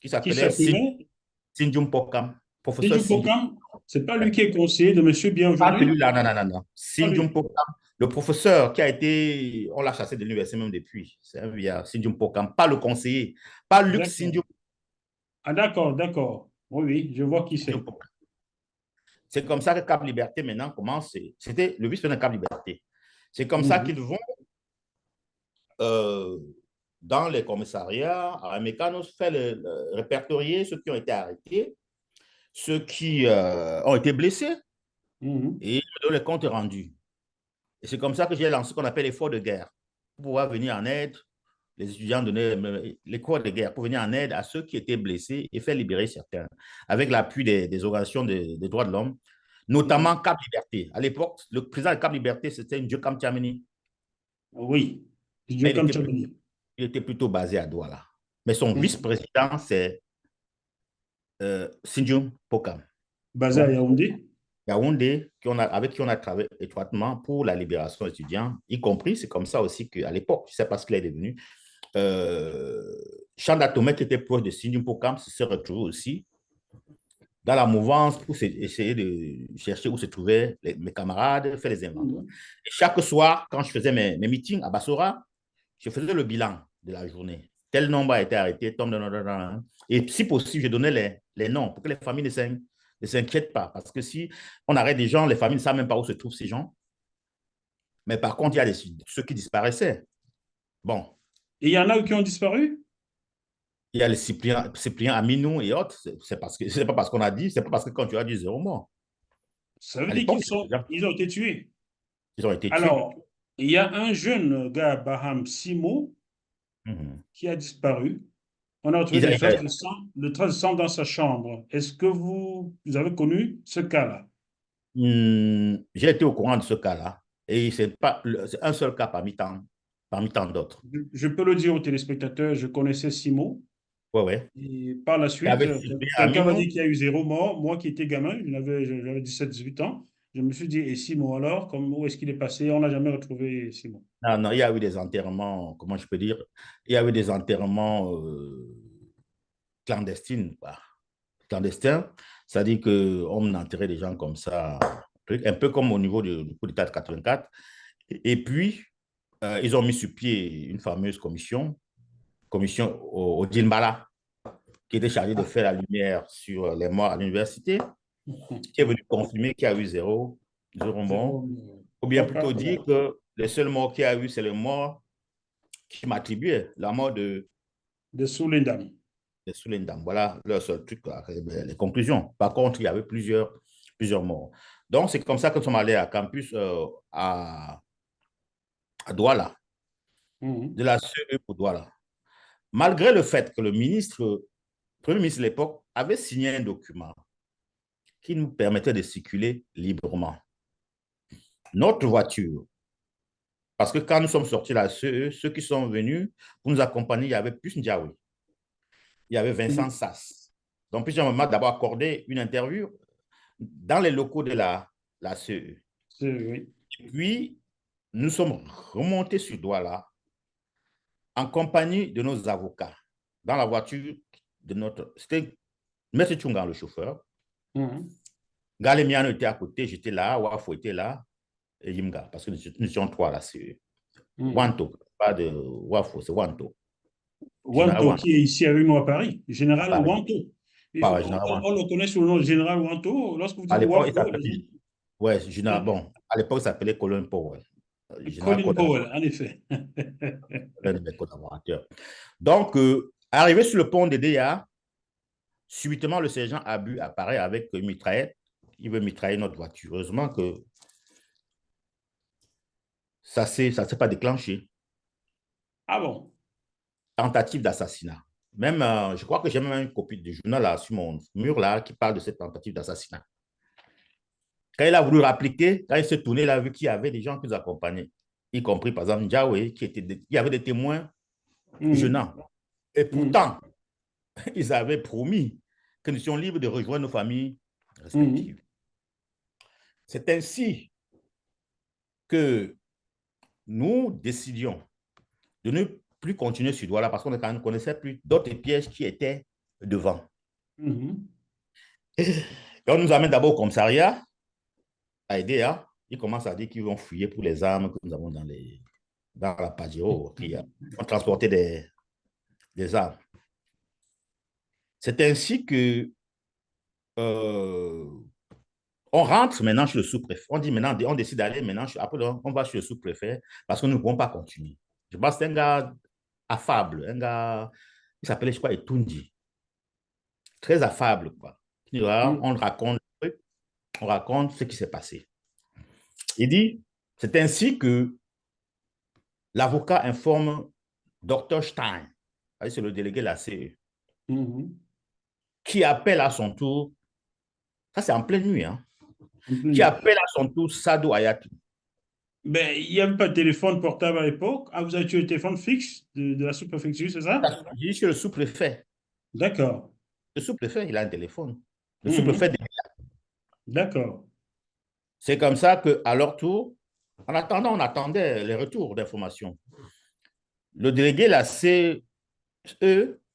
qui Qui s'appelait s'appelait Sinjum Pokam, professeur Sejong Sinjum. Pokam. C'est pas lui Ouais. qui est conseiller de Monsieur Bien Pas aujourd'hui? celui-là, non, non, non, non. Pas Sinjum lui. Pokam, le professeur qui a été, on l'a chassé de l'université même depuis. C'est un vieillard, Sinjum Pokam, pas le conseiller, pas Luc D'accord. Sinjum Ah, d'accord, d'accord. Oui, oui, je vois qui c'est. Pokam. C'est comme ça que Cap Liberté maintenant commence. C'était le vice-président de Cap Liberté. C'est comme ça Mhm. qu'ils vont euh, dans les commissariats à Mécanos faire répertorier ceux qui ont été arrêtés, ceux qui ont été blessés Mhm. et les comptes rendus. Et c'est comme ça que j'ai lancé ce qu'on appelle l'effort de guerre pour pouvoir venir en aide. Les étudiants donnaient l'effort de guerre pour venir en aide à ceux qui étaient blessés et faire libérer certains, avec l'appui des organisations des droits de l'homme, Mhm. notamment Cap Liberté. À l'époque, le président de Cap Liberté, c'était Ndieu Kamtiameni. Oui. Dieu Mais comme tu as dit. il était plutôt basé à Douala. Mais son Mhm. vice-président, c'est Sindium Pokam. Basé à Donc, Yaoundé. Yaoundé, avec qui on a travaillé étroitement pour la libération des étudiants, y compris, c'est comme ça aussi qu'à l'époque, je ne sais pas ce qu'il est devenu, euh, Chanda Tomé, qui était proche de Sindium Pokam, se retrouvé aussi dans la mouvance pour essayer de chercher où se trouvaient mes camarades, faire les inventaires. Mhm. Et chaque soir, quand je faisais mes meetings à Bassora, je faisais le bilan de la journée. Tel nombre a été arrêté, et si possible, je donnais les noms pour que les familles ne s'inquiètent pas. Parce que si on arrête des gens, les familles ne savent même pas où se trouvent ces gens. Mais par contre, il y a ceux qui disparaissaient. Bon, Et il y en a qui ont disparu? il y a les Cyprien Aminou et autres. C'est pas parce qu'on a dit, c'est pas parce que quand tu as dit zéro mort. Ça veut À dire l'époque, ils ont été tués. ils ont été tués. Alors, il y a un jeune gars, Baham Simo, Mhm. qui a disparu. On a retrouvé Ils, des traces de sang, des traces de sang dans sa chambre. Est-ce que vous avez connu ce cas-là? j'ai été au courant de ce cas-là. Et c'est un seul cas parmi tant d'autres. Je peux le dire aux téléspectateurs, je connaissais Simo. Ouais, ouais. Et par la Il y suite, avait Cyprien quelqu'un m'a Aminou. dit qu'il y a eu zéro mort. Moi qui étais gamin, j'avais 17 18 ans. Je me suis dit, et Simo alors, où est-ce qu'il est passé? On n'a jamais retrouvé Simo. Non, non, il y a eu des enterrements, comment je peux dire? Il y a eu des enterrements clandestins, quoi. Clandestins, c'est-à-dire qu'on enterrait des gens comme ça, un peu comme au niveau du coup d'État de 84. Et puis, ils ont mis sur pied une fameuse commission au Djinbala, qui était chargée de Ah. faire la lumière sur les morts à l'université, qui est venu confirmer qu'il y a eu zéro mort, Zéro. ou bien plutôt D'accord. dire que les seuls morts qu'il y a eu, c'est le mort qui m'attribuait la mort De Soulendam. de Soulendam. Voilà leur seul truc, les conclusions. Par contre, il y avait plusieurs morts. Donc, c'est comme ça que nous sommes allés à campus à Douala, Mhm. de la CE pour Douala. Malgré le fait que le premier ministre de l'époque, avait signé un document qui nous permettait de circuler librement. Notre voiture, parce que quand nous sommes sortis de la CE, ceux qui sont venus pour nous accompagner, il y avait plus Ndiaoui, il y avait Vincent Sass. Donc, puis, j'ai d'abord accordé une interview dans les locaux de la CE. Oui. Et puis, nous sommes remontés sur Douala en compagnie de nos avocats dans la voiture de notre. C'était M. Tchungan, le chauffeur. Mhm. Galemiano était à côté, j'étais là, Wafo était là, et Yimga, parce que nous étions trois à la CE. Mhm. Wanto, pas de Wafo, c'est Wanto. Général Wanto, Wanto. qui est ici avec nous à Paris. À Général Paris. Wanto. Général On Wanto. le connaît sous le nom de Général Wanto. Lorsque vous À dites l'époque, il Wafo, s'appelait. Ouais, Général. Bon, à l'époque, il s'appelait Colin Powell. Général Colin Colin, Powell, en effet. l'un de mes collaborateurs. Donc, arrivé sur le pont de DA, subitement, le sergent Abu apparaît avec une mitraillette. Il veut mitrailler notre voiture. Heureusement que ça ne s'est pas déclenché. Ah bon? Tentative d'assassinat. Même, je crois que j'ai même une copie du journal là, sur mon mur là, qui parle de cette tentative d'assassinat. Quand il a voulu rappliquer, quand il s'est tourné, il a vu qu'il y avait des gens qui nous accompagnaient, y compris par exemple Ndiawe, il y avait des témoins Mhm. gênants. Et Mhm. pourtant, ils avaient promis que nous étions libres de rejoindre nos familles Mhm. respectives. C'est ainsi que nous décidions de ne plus continuer sur Douala parce qu'on ne connaissait plus d'autres pièges qui étaient devant. Mhm. Et on nous amène d'abord au commissariat, à aider, hein. Ils commencent à dire qu'ils vont fouiller pour les armes que nous avons dans la Pajero, qui ont transporté des armes. C'est ainsi que euh, on rentre maintenant chez le sous-préfet. On dit maintenant, on décide d'aller maintenant, après on va chez le sous-préfet parce que nous ne pouvons pas continuer. Je pense que c'est un gars affable, un gars, il s'appelait, je crois, Etundi. Très affable, quoi. Mhm. On raconte ce qui s'est passé. Il dit, c'est ainsi que l'avocat informe Dr Stein, c'est le délégué de la CE, Mhm. qui appelle à son tour, ça c'est en pleine nuit, hein, En plein qui milieu. appelle à son tour Sadou Ayatou. Ben, il n'y avait pas de téléphone portable à l'époque. Ah, vous avez tué le téléphone fixe de la sous-préfecture, c'est ça? Je dis, je suis le sous-préfet. D'accord. Le sous-préfet, il a un téléphone. Le sous-préfet, Mhm. D'accord. c'est comme ça qu'à leur tour, en attendant, on attendait les retours d'informations. Le délégué, la CE,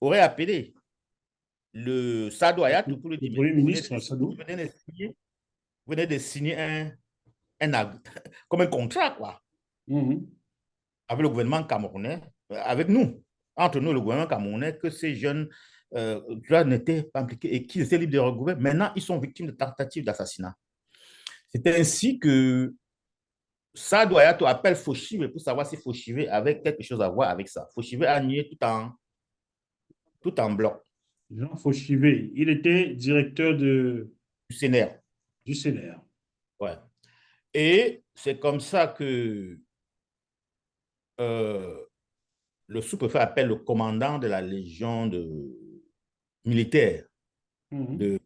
aurait appelé le Sadou Ayatou pour lui Le dire, mais Premier ministre, Sadou. vous venez de signer comme un contrat, quoi, Mhm. avec le gouvernement camerounais, avec nous, entre nous, le gouvernement camerounais, que ces jeunes n'étaient pas impliqués et qu'ils étaient libres de regouverner. Maintenant, ils sont victimes de tentatives d'assassinat. C'est ainsi que Sadou Ayatou appelle Fauchive pour savoir si Fauchive avait quelque chose à voir avec ça. Fauchive a nié tout en bloc Jean Fauchivé, il était directeur du CNR. du CNR. Ouais. Et c'est comme ça que euh, le sous-préfet appelle le commandant de la légion militaire Mhm. de,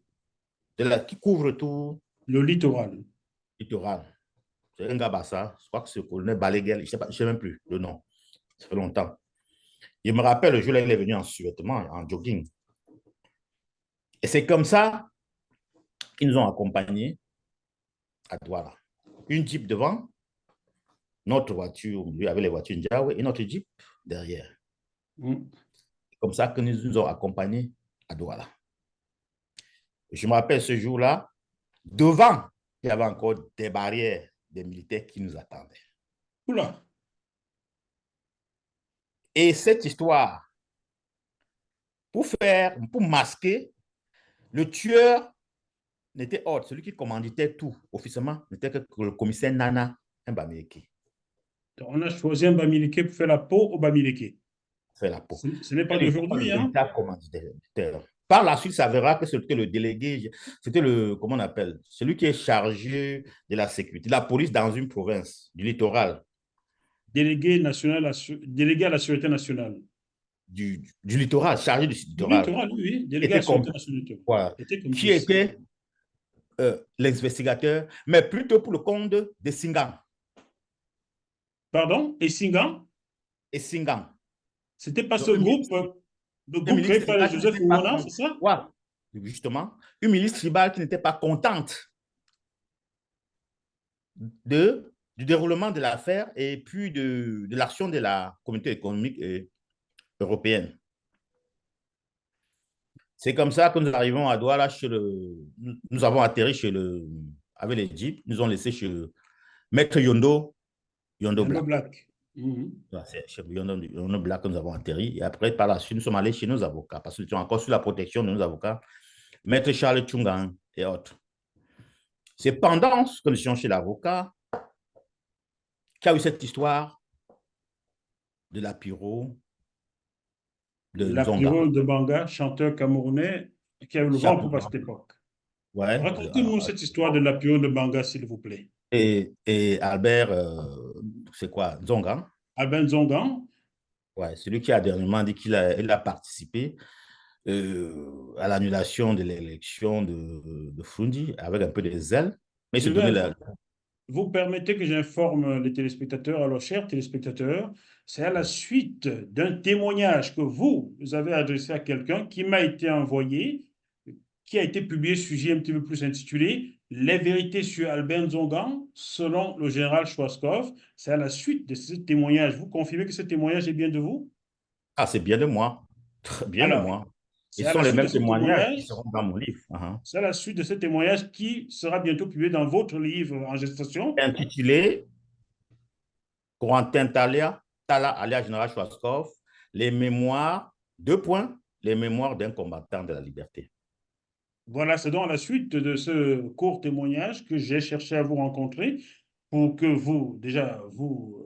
qui couvre tout Le littoral. le littoral. C'est un gars Bassa, je crois que c'est le colonel Balaguer, je ne sais même plus le nom, ça fait longtemps. Il me rappelle le jour où il est venu en survêtement, en jogging. Et c'est comme ça qu'ils nous ont accompagnés à Douala. Une Jeep devant, notre voiture au milieu avec les voitures Ndiawe et notre Jeep derrière. Mhm. C'est comme ça que nous ont accompagnés à Douala. Je me rappelle ce jour-là, devant, il y avait encore des barrières des militaires qui nous attendaient. Oula. Et cette histoire, pour masquer, le tueur n'était autre, celui qui commanditait tout officiellement, n'était que le commissaire Nana Mbameke. Donc, on a choisi un Bamileke pour faire la peau au Bamileke. Fait la peau. Ce n'est pas Il n'était pas le d'aujourd'hui, hein? véritable commanditaire. Par la suite, ça verra que c'était le délégué, c'était le, comment on appelle, celui qui est chargé de la sécurité, de la police dans une province du littoral, Délégué à la sécurité nationale. du littoral, chargé du Du littoral, littoral, oui, oui. Délégué à la était sécurité comme, nationale. voilà, Était qui complice. était l'investigateur, mais plutôt pour le compte de Singam. Pardon? Et Singan? Et Singam. C'était pas ce Donc, groupe, le une groupe créé milice par tribale qui Joseph n'était pas Ouona, c'est ça? contente, justement, une milice tribale qui n'était pas contente du déroulement de l'affaire et puis de l'action de la communauté économique européenne. C'est comme ça que nous arrivons à Douala, nous avons atterri avec les jeeps, nous ont laissé chez le maître Yondo Yando Black. Black. Mhm. C'est chez Yondo Black que nous avons atterri. Et après, par la suite, nous sommes allés chez nos avocats parce qu'ils sont encore sous la protection de nos avocats, maître Charles Tchungang et autres. C'est pendant que nous étions chez l'avocat qu'il y a eu cette histoire de la pyro de La Nzonga. Pirole de Banga, chanteur camerounais qui a eu le vent Chapeau pour à blanc. cette époque. Ouais. Racontez-nous cette histoire de la Pirole de Banga, s'il vous plaît. Et Albert, c'est quoi, Nzonga? Albin Zongan, Ouais, celui qui a dernièrement dit il a participé à l'annulation de l'élection de Frundi avec un peu de zèle. Mais il se je donnait vais la. vous permettez que j'informe les téléspectateurs. Alors, chers téléspectateurs, c'est à la suite d'un témoignage que vous avez adressé à quelqu'un qui m'a été envoyé, qui a été publié sur JMTV Plus intitulé Les vérités sur Albert Zongan, selon le général Schwarzkopf. C'est à la suite de ce témoignage. Vous confirmez que ce témoignage est bien de vous? Ah, c'est bien de moi. Très bien de Alors, moi. Et C'est ce à sont la les suite de mêmes ce témoignages qui témoignage, seront dans mon livre, c'est à la suite de ce témoignage qui sera bientôt publié dans votre livre en gestation. intitulé Corentin Talla alias Général Schwarzkopf, les mémoires, deux points, les mémoires d'un combattant de la liberté. Voilà, c'est donc à la suite de ce court témoignage que j'ai cherché à vous rencontrer pour que vous, déjà, vous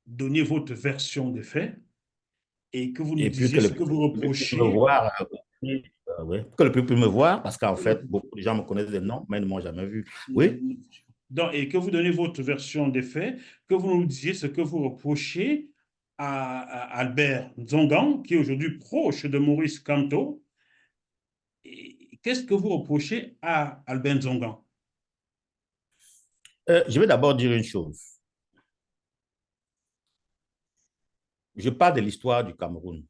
donniez votre version des faits et que vous nous Et puis disiez que ce le que vous public puisse me reprochez. voir, ouais, que le public puisse me voir, parce qu'en fait, beaucoup de gens me connaissent des noms, mais ils ne m'ont jamais vu. Oui, Donc, et que vous donnez votre version des faits, que vous nous disiez ce que vous reprochez à Albert Nzongan, qui est aujourd'hui proche de Maurice Kamto. Qu'est-ce que vous reprochez à Albert Nzongan? je vais d'abord dire une chose. Je parle de l'histoire du Cameroun.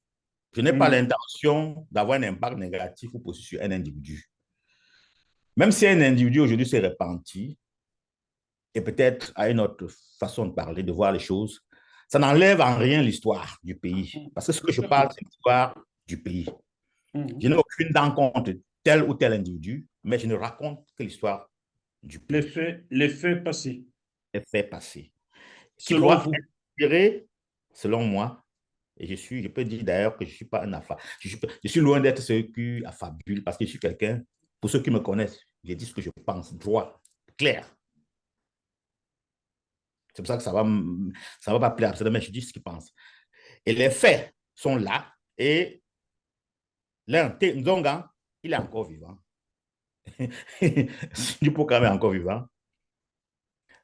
Je n'ai pas l'intention d'avoir un impact négatif ou positif sur un individu. Même si un individu aujourd'hui s'est repenti, et peut-être à une autre façon de parler, de voir les choses, ça n'enlève en rien l'histoire du pays. Parce que ce que je Tout à fait. parle, c'est l'histoire du pays. Je n'ai aucune dent contre tel ou tel individu, mais je ne raconte que l'histoire du pays, Les faits passés, les faits passés, qui selon pourra vous. inspirer, selon moi, et je peux dire d'ailleurs que je ne suis pas un affaire. Je suis loin d'être celui qui affabule parce que je suis quelqu'un, pour ceux qui me connaissent, je dis ce que je pense, droit, clair. C'est pour ça que ça va pas plaire, mais je dis ce qu'ils pensent. Et les faits sont là. Et l'un, Nzonga, il est encore vivant. Du programme est encore vivant.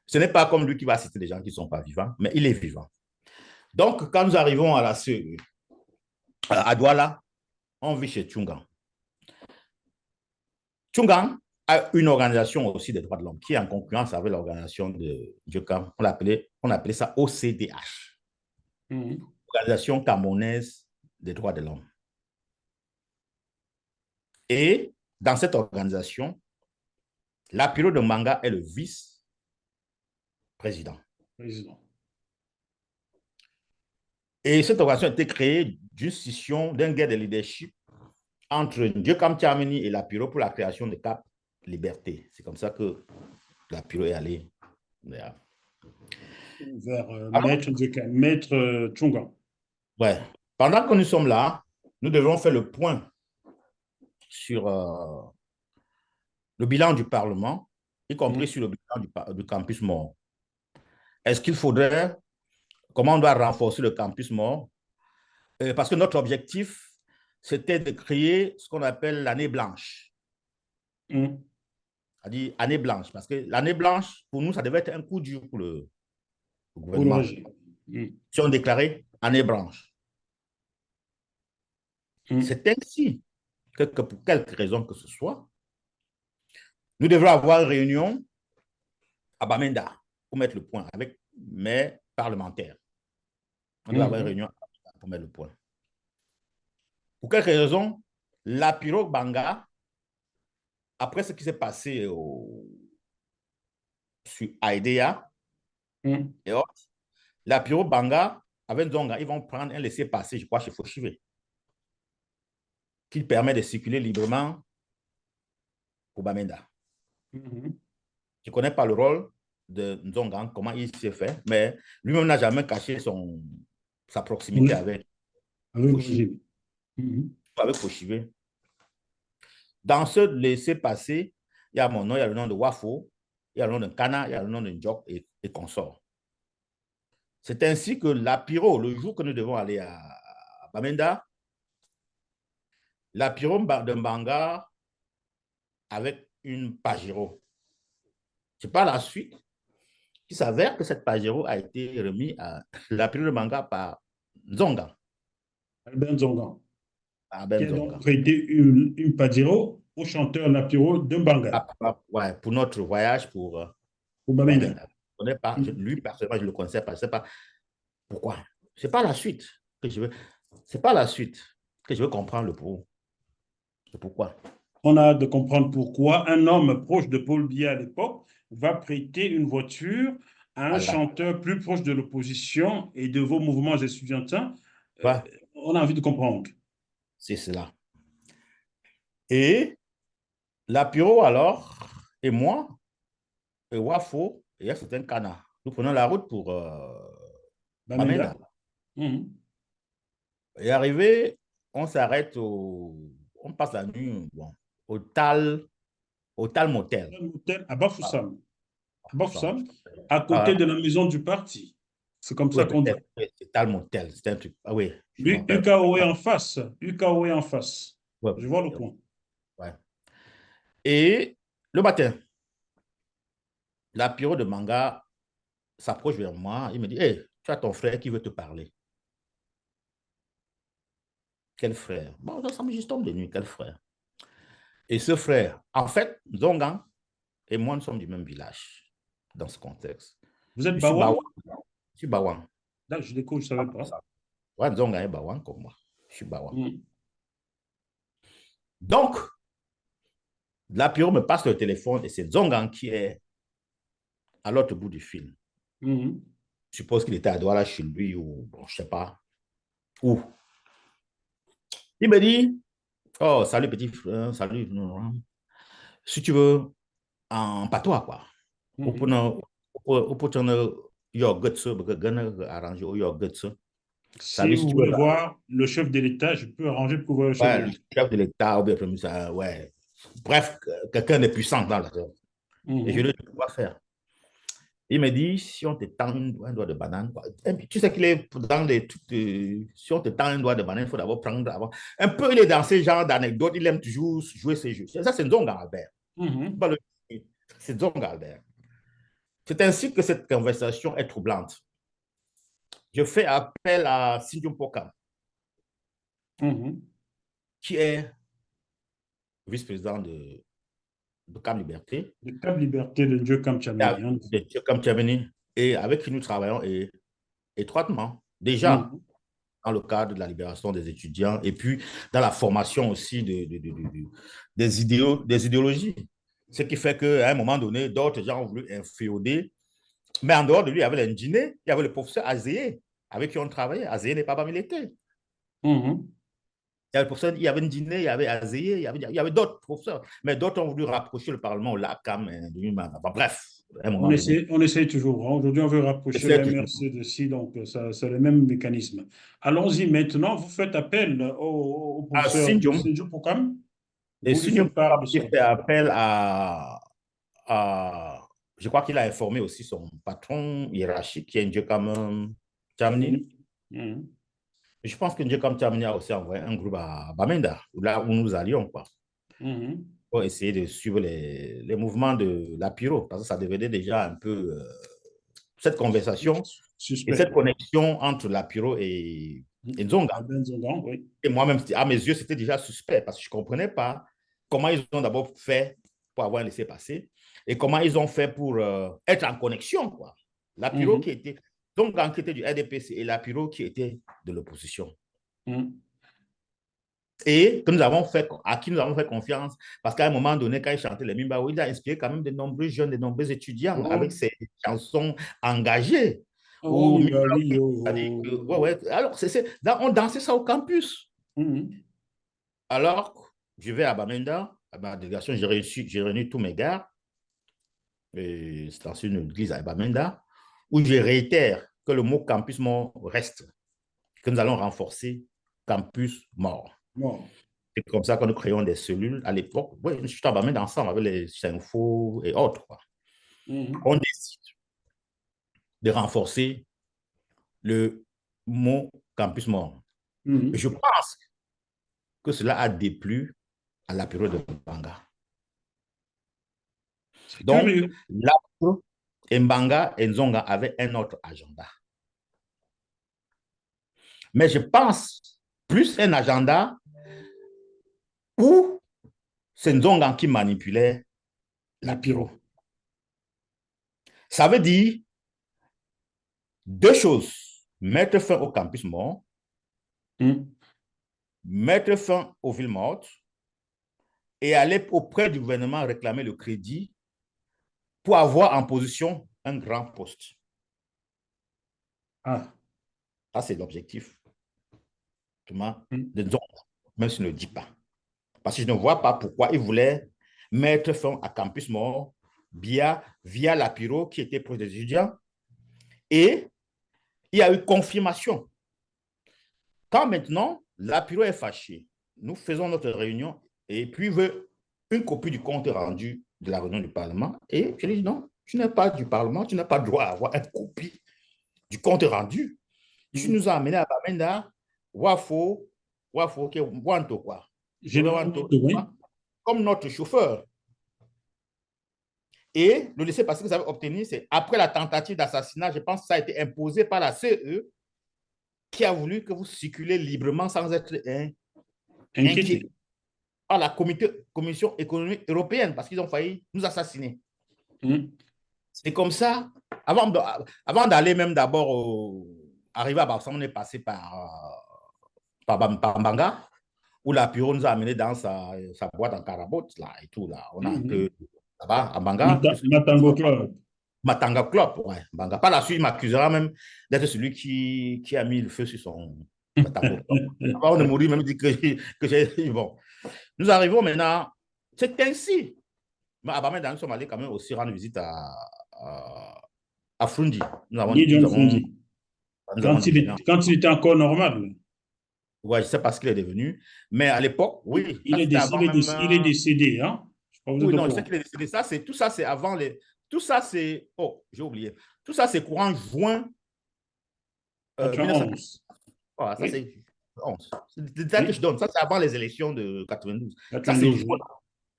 Ce n'est pas comme lui qui va citer des gens qui ne sont pas vivants, mais il est vivant. Donc, quand nous arrivons à Douala, on vit chez Tchungan. Tchungan a une organisation aussi des droits de l'homme qui est en concurrence avec l'organisation de Djokam. On appelait ça OCDH, Organisation camerounaise des droits de l'homme. Et dans cette organisation, Lapiro de Manga est le vice-président. Président. Et cette organisation a été créée d'une scission, d'un guerre de leadership entre Ndiokam Tchameni et Lapiro pour la création de Cap Liberté. C'est comme ça que Lapiro est allé vers Maître Tchunga. Ouais. Pendant que nous sommes là, nous devons faire le point sur le bilan du Parlement, y compris sur le bilan du campus mort. Est-ce qu'il faudrait, comment on doit renforcer le campus mort? Parce que notre objectif, c'était de créer ce qu'on appelle l'année blanche. C'est-à-dire année blanche, parce que l'année blanche, pour nous, ça devait être un coup dur pour le gouvernement. Si on déclarait année blanche. C'est ainsi que pour quelque raison que ce soit, nous devrons avoir une réunion à Bamenda pour mettre le point avec mes parlementaires. On doit avoir une réunion pour mettre le point. Pour quelque raison, la Piro Banga, après ce qui s'est passé sur Aidea et autres, la Piro Banga, avec Zonga, ils vont prendre un laissez-passer, je crois, chez Foshive, qui permet de circuler librement pour Bamenda. Je ne connais pas le rôle de Nzonga, comment il s'est fait, mais lui-même n'a jamais caché sa proximité avec Foshive. Avec Foshive. Dans ce laissez-passer, il y a mon nom, il y a le nom de Wafo, il y a le nom de Kana, il y a le nom de Ndjok et consorts. C'est ainsi que l'Apiro, le jour que nous devons aller à Bamenda, l'Apiro de Mbanga avec une Pajero. C'est par la suite qu'il s'avère que cette Pajero a été remise à l'Apiro de Mbanga par Nzonga. Albert Nzonga. Qui a donc Nzonga. prêté une Pajero au chanteur Lapiro de Mbanga. Ouais, pour notre voyage pour Bamenda. Lui, personnellement, je ne le connaissais pas. Je ne sais pas pourquoi. C'est pas la suite que je veux. C'est pas la suite que je veux comprendre le pourquoi. On a hâte de comprendre pourquoi un homme proche de Paul Biya à l'époque va prêter une voiture à un chanteur plus proche de l'opposition et de vos mouvements estudiantins. Ouais. on a envie de comprendre. C'est cela. Et l'apéro alors, et moi, et Wafo, et un certain Kana, nous prenons la route pour Bamenda. Bamenda. Mhm. Et arrivé, on s'arrête on passe la nuit bon, au Tal Motel. Un hôtel à Ah, Bafoussam. À pour ça. Bafoussam, à côté Ah, de la maison du parti. C'est comme ça oui, qu'on dit. peut-être. Oui, c'est Tal Motel. C'est un truc. Ah oui, je me rappelle. UKO est en face. UKO est en face. Ouais, Je vois le ouais, point. ouais. Et le matin, l'apéro de manga s'approche vers moi. Il me dit, hey, tu as ton frère qui veut te parler. Quel frère? Bon, ça me juste tombe de nuit. Quel frère? Et ce frère, en fait, Zongan et moi, nous sommes du même village dans ce contexte. Vous êtes Je suis Bawan. Bawan? Je suis Bawan. Là, je découvre, je ne savais pas. Ouais, Zongan est Bawan comme moi. Je suis Bawan. Mhm. Donc, l'apéro me passe le téléphone et c'est Zongan qui est à l'autre bout du fil. Mhm. Je suppose qu'il était à Douala chez lui ou bon, je ne sais pas où. Il me dit, oh, salut petit frère, salut. Si tu veux, en patois, quoi. Mhm. Au pour yo gutsu, gana arranger au yo gutsu. Si Salut, si vous tu veux, voulez voir le chef de l'État, je peux arranger pour voir le chef de ouais, le l'État. chef de l'État ou bien le premier ministre, ouais. Bref, quelqu'un de puissant dans la zone. Et je lui Mhm. dis, quoi faire? Il me dit, si on te tend un doigt de banane, quoi. Et puis, tu sais qu'il est dans les trucs, si on te tend un doigt de banane, il faut d'abord prendre avant. Un peu, il est dans ce genre d'anecdotes, il aime toujours jouer ces jeux. Ça, c'est Nzonga Albert. Mhm. Pas le- C'est Nzonga Albert. C'est ainsi que cette conversation est troublante. Je fais appel à Sindium Pokam, Mhm. qui est vice-président de Cam Liberté, Le Cap Liberté de Dieu comme Tchamini, en effet. de Cam Tchameni, et avec qui nous travaillons étroitement, déjà Mhm. dans le cadre de la libération des étudiants et puis dans la formation aussi des idéologies. Ce qui fait qu'à un moment donné, d'autres gens ont voulu inféoder. Mais en dehors de lui, il y avait l'ingénieur, il y avait le professeur Azéé, avec qui on travaillait. Azéé n'est pas parmi les têtes. Mhm. Il y avait le professeur, il y avait Ndine, il y avait Azéé, il y avait d'autres professeurs. Mais d'autres ont voulu rapprocher le Parlement au LACAM. Bref, à un moment donné. On essaie toujours, hein. Aujourd'hui, on veut rapprocher le C'est toujours. MRC de ci, donc ça, c'est le même mécanisme. Allons-y maintenant. Vous faites appel au À professeur Sindium, Sédhiou Pokam. et Vous lui Sindium faites part de ça. fait appel je crois qu'il a informé aussi son patron hiérarchique, qui est Ndjekam Chamni. Chamini. Mhm. Je pense que Ndjekam Chamni a aussi envoyé un groupe à Bamenda, là où nous allions, quoi, Mhm. pour essayer de suivre les mouvements de la Pyro, parce que ça devenait déjà un peu cette conversation et Suspect. cette connexion entre la Pyro et Nzonga. Albin Zondan, oui. Et moi-même, à mes yeux, c'était déjà suspect parce que je ne comprenais pas comment ils ont d'abord fait pour avoir un laissez-passer et comment ils ont fait pour être en connexion, quoi. La Pyro qui Mhm. était, donc, qui était du RDPC et la Pyro qui était de l'opposition. Mhm. Et que nous avons fait, à qui nous avons fait confiance, parce qu'à un moment donné, quand il chantait les Mimba, il a inspiré quand même de nombreux jeunes, de nombreux étudiants avec Oh, ses chansons engagées. oh, Ou, Mibali, ouais, ouais. Alors, on dansait ça au campus. Mhm. Alors, je vais à Bamenda, à ma délégation, j'ai réuni tous mes gars, et c'est dans une église à Bamenda, où je réitère que le mot campus mort reste, que nous allons renforcer campus mort. Bon. C'est comme ça que nous créons des cellules à l'époque. Oui, je suis à Bamenda ensemble avec les Infos et autres, quoi. Mhm. On décide de renforcer le mot campus mort. Je Mhm. pense que cela a déplu à la période de Banga. C'est Donc, curieux. l'APRO, Mbanga et Nzonga avaient un autre agenda. Mais je pense plus un agenda où c'est Nzonga qui manipulait La la pyro. pyro. Ça veut dire deux choses. Mettre fin au campus mort, Mhm. mettre fin aux villes mortes et aller auprès du gouvernement réclamer le crédit pour avoir en position un grand poste. Ah. Ça, c'est l'objectif. Mm. de Zongo, même s'il ne dit pas. Parce que je ne vois pas pourquoi il voulait mettre fin à Campus Mort via la Piro qui était proche des étudiants. Et il y a eu confirmation. Quand maintenant la Piro est fâchée, nous faisons notre réunion et puis veut une copie du compte rendu de la réunion du Parlement. Et je lui dis non, tu n'es pas du Parlement, tu n'as pas droit à avoir une copie du compte rendu. Tu Mm. nous as amené à Bamenda, Wafo, Wanto, quoi. Général Wanto, oui. Comme notre chauffeur. Et le laissez-passer que vous avez obtenu, c'est après la tentative d'assassinat, je pense que ça a été imposé par la CE qui a voulu que vous circulez librement sans être inquiété par la Commission économique européenne parce qu'ils ont failli nous assassiner. Mm. C'est comme ça. Avant d'aller même d'abord arriver à Barcelone, on est passé par Banga, où la Piro nous a amené dans sa boîte en carabote, là, et tout, là. On a un peu là-bas, à Banga. Matango Club. Matanga Club, ouais, Banga. Par la suite, il m'accusera même d'être celui qui a mis le feu sur son Matango Club. Avant de mourir, même dit que j'ai. Bon. Nous arrivons maintenant. C'est ainsi. Mais à Bamenda, nous sommes allés quand même aussi rendre visite à Frundi. Nous avons, Ni nous John avons, Fundi. nous avons déjeuné. Quand il était encore normal. Ouais, je ne sais pas ce qu'il est devenu. Mais à l'époque, oui, ça c'était avant même. Il est décédé, hein? Je crois que vous êtes Oui, au non, je sais courant. qu'il est décédé. Tout ça, c'est avant les. Tout ça, c'est. Oh, j'ai oublié. Tout ça, c'est courant juin 1990. 91. Voilà, ça, Oui, c'est 11. C'est le détail que je oui, donne. Ça, c'est avant les élections de 92. Ça, c'est 92, juin. oui.